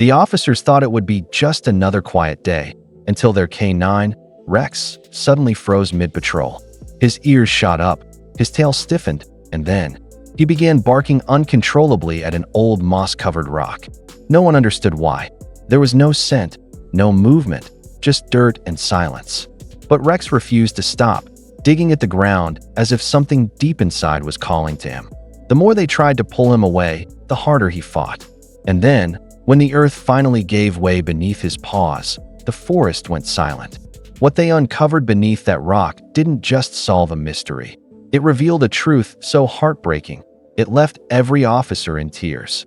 The officers thought it would be just another quiet day, until their K9, Rex, suddenly froze mid-patrol. His ears shot up, his tail stiffened, and then he began barking uncontrollably at an old moss-covered rock. No one understood why. There was no scent, no movement, just dirt and silence. But Rex refused to stop, digging at the ground as if something deep inside was calling to him. The more they tried to pull him away, the harder he fought. And then, when the earth finally gave way beneath his paws, the forest went silent. What they uncovered beneath that rock didn't just solve a mystery. It revealed a truth so heartbreaking, it left every officer in tears.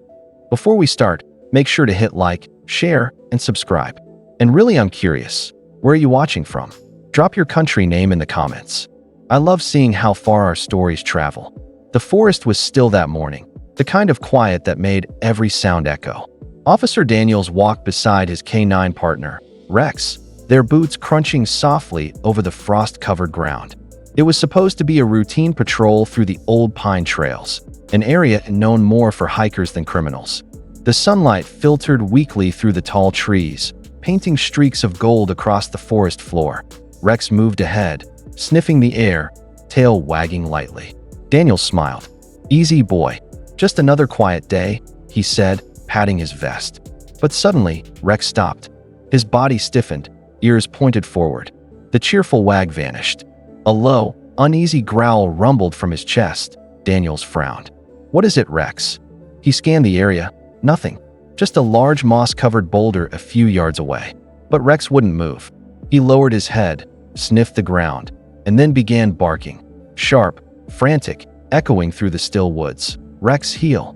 Before we start, make sure to hit like, share, and subscribe. And really, I'm curious, where are you watching from? Drop your country name in the comments. I love seeing how far our stories travel. The forest was still that morning, the kind of quiet that made every sound echo. Officer Daniels walked beside his K9 partner, Rex, their boots crunching softly over the frost-covered ground. It was supposed to be a routine patrol through the old pine trails, an area known more for hikers than criminals. The sunlight filtered weakly through the tall trees, painting streaks of gold across the forest floor. Rex moved ahead, sniffing the air, tail wagging lightly. Daniel smiled. "Easy, boy. Just another quiet day," he said, patting his vest. But suddenly, Rex stopped. His body stiffened, ears pointed forward. The cheerful wag vanished. A low, uneasy growl rumbled from his chest. Daniels frowned. "What is it, Rex?" He scanned the area. Nothing. Just a large moss-covered boulder a few yards away. But Rex wouldn't move. He lowered his head, sniffed the ground, and then began barking. Sharp, frantic, echoing through the still woods. "Rex, heel,"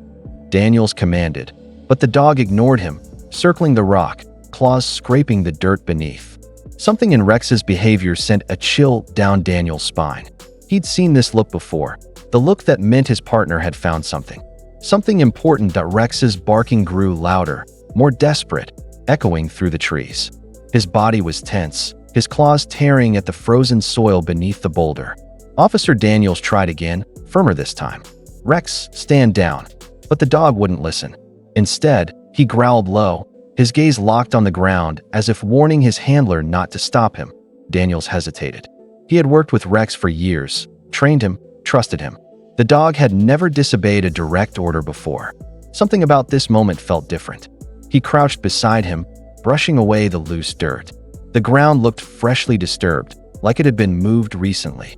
Daniels commanded. But the dog ignored him, circling the rock, claws scraping the dirt beneath. Something in Rex's behavior sent a chill down Daniel's spine. He'd seen this look before, the look that meant his partner had found something. Something important. That Rex's barking grew louder, more desperate, echoing through the trees. His body was tense, his claws tearing at the frozen soil beneath the boulder. Officer Daniels tried again, firmer this time. "Rex, stand down." But the dog wouldn't listen. Instead, he growled low, his gaze locked on the ground as if warning his handler not to stop him. Daniels hesitated. He had worked with Rex for years, trained him, trusted him. The dog had never disobeyed a direct order before. Something about this moment felt different. He crouched beside him, brushing away the loose dirt. The ground looked freshly disturbed, like it had been moved recently.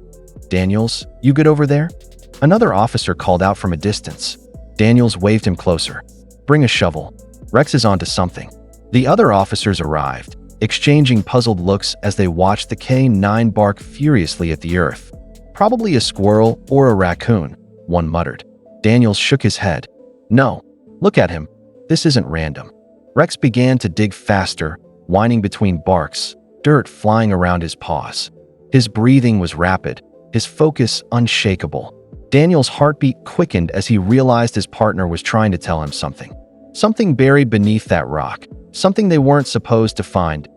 "Daniels, you good over there?" Another officer called out from a distance. Daniels waved him closer. "Bring a shovel. Rex is onto something." The other officers arrived, exchanging puzzled looks as they watched the K9 bark furiously at the earth. "Probably a squirrel or a raccoon," one muttered. Daniels shook his head. "No, look at him. This isn't random." Rex began to dig faster, whining between barks, dirt flying around his paws. His breathing was rapid, his focus unshakable. Daniel's heartbeat quickened as he realized his partner was trying to tell him something. Something buried beneath that rock, something they weren't supposed to find.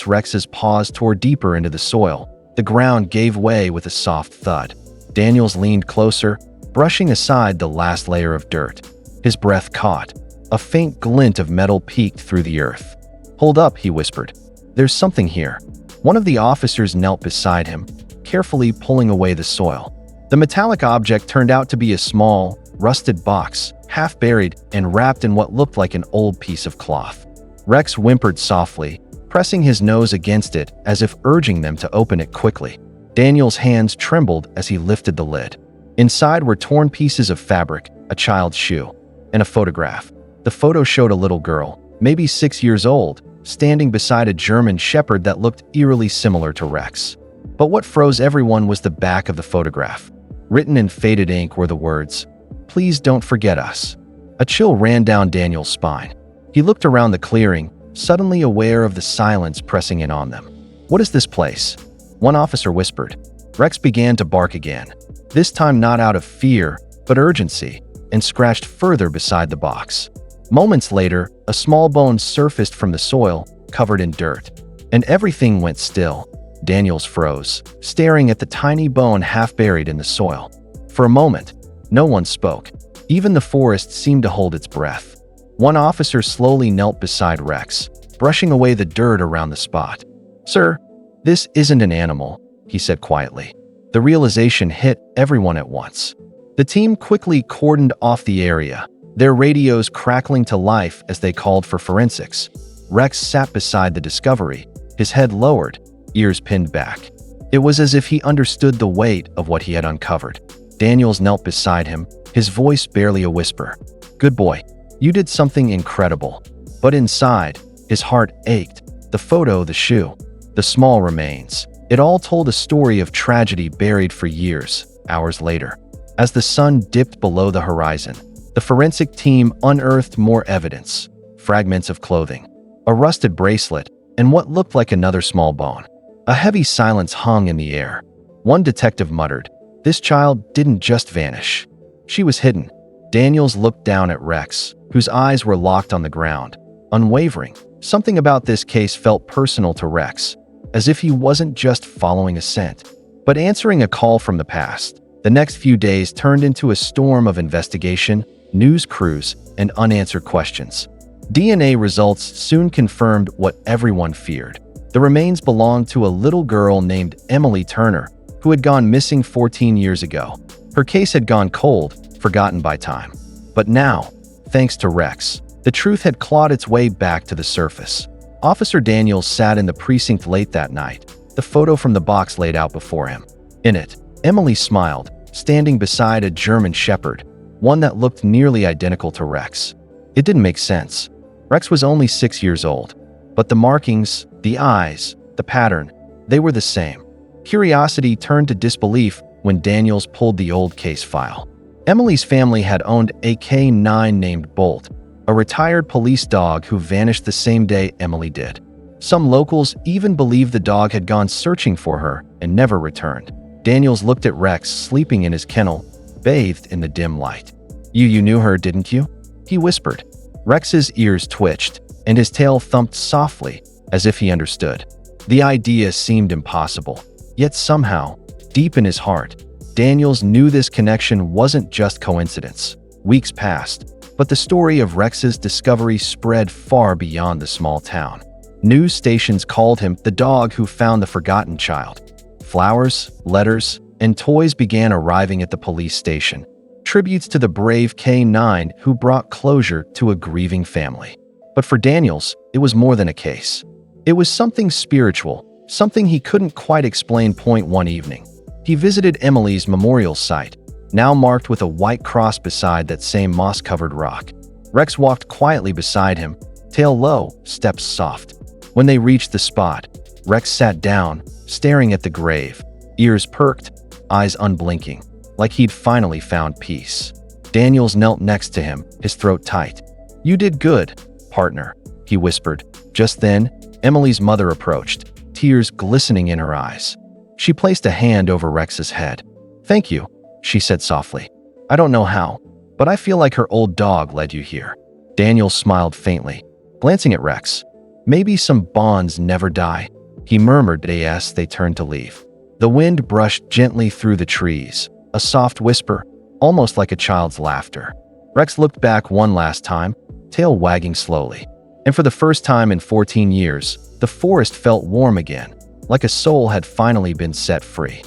Rex's paws tore deeper into the soil. The ground gave way with a soft thud. Daniels leaned closer, brushing aside the last layer of dirt. His breath caught. A faint glint of metal peeked through the earth. "Hold up," he whispered. "There's something here." One of the officers knelt beside him, carefully pulling away the soil. The metallic object turned out to be a small, rusted box, half buried and wrapped in what looked like an old piece of cloth. Rex whimpered softly, pressing his nose against it as if urging them to open it quickly. Daniel's hands trembled as he lifted the lid. Inside were torn pieces of fabric, a child's shoe, and a photograph. The photo showed a little girl, maybe 6 years old, standing beside a German shepherd that looked eerily similar to Rex. But what froze everyone was the back of the photograph. Written in faded ink were the words, "Please don't forget us." A chill ran down Daniel's spine. He looked around the clearing, suddenly aware of the silence pressing in on them. "What is this place?" one officer whispered. Rex began to bark again, this time not out of fear, but urgency, and scratched further beside the box. Moments later, a small bone surfaced from the soil, covered in dirt, and everything went still. Daniels froze, staring at the tiny bone half buried in the soil. For a moment, no one spoke. Even the forest seemed to hold its breath. One officer slowly knelt beside Rex, brushing away the dirt around the spot. "Sir, this isn't an animal," he said quietly. The realization hit everyone at once. The team quickly cordoned off the area, their radios crackling to life as they called for forensics. Rex sat beside the discovery, his head lowered, ears pinned back. It was as if he understood the weight of what he had uncovered. Daniels knelt beside him, his voice barely a whisper. "Good boy, you did something incredible." But inside, his heart ached. The photo, the shoe, the small remains. It all told a story of tragedy buried for years. Hours later, as the sun dipped below the horizon, the forensic team unearthed more evidence. Fragments of clothing, a rusted bracelet, and what looked like another small bone. A heavy silence hung in the air. One detective muttered, "This child didn't just vanish. She was hidden." Daniels looked down at Rex, whose eyes were locked on the ground, unwavering. Something about this case felt personal to Rex, as if he wasn't just following a scent, but answering a call from the past. The next few days turned into a storm of investigation, news crews, and unanswered questions. DNA results soon confirmed what everyone feared. The remains belonged to a little girl named Emily Turner, who had gone missing 14 years ago. Her case had gone cold, forgotten by time. But now, thanks to Rex, the truth had clawed its way back to the surface. Officer Daniels sat in the precinct late that night, the photo from the box laid out before him. In it, Emily smiled, standing beside a German Shepherd, one that looked nearly identical to Rex. It didn't make sense. Rex was only 6 years old, but the markings, the eyes, the pattern, they were the same. Curiosity turned to disbelief when Daniels pulled the old case file. Emily's family had owned a K9 named Bolt, a retired police dog who vanished the same day Emily did. Some locals even believed the dog had gone searching for her and never returned. Daniels looked at Rex sleeping in his kennel, bathed in the dim light. You knew her, didn't you?" he whispered. Rex's ears twitched, and his tail thumped softly, as if he understood. The idea seemed impossible, yet somehow, deep in his heart, Daniels knew this connection wasn't just coincidence. Weeks passed, but the story of Rex's discovery spread far beyond the small town. News stations called him the dog who found the forgotten child. Flowers, letters, and toys began arriving at the police station, tributes to the brave K9 who brought closure to a grieving family. But for Daniels, it was more than a case. It was something spiritual, something he couldn't quite explain. One evening, he visited Emily's memorial site, now marked with a white cross beside that same moss-covered rock. Rex walked quietly beside him, tail low, steps soft. When they reached the spot, Rex sat down, staring at the grave, ears perked, eyes unblinking, like he'd finally found peace. Daniels knelt next to him, his throat tight. "You did good, partner," he whispered. Just then, Emily's mother approached, tears glistening in her eyes. She placed a hand over Rex's head. "Thank you," she said softly. "I don't know how, but I feel like her old dog led you here." Daniel smiled faintly, glancing at Rex. "Maybe some bonds never die," he murmured as they turned to leave. The wind brushed gently through the trees, a soft whisper, almost like a child's laughter. Rex looked back one last time, tail wagging slowly. And for the first time in 14 years, the forest felt warm again, like a soul had finally been set free.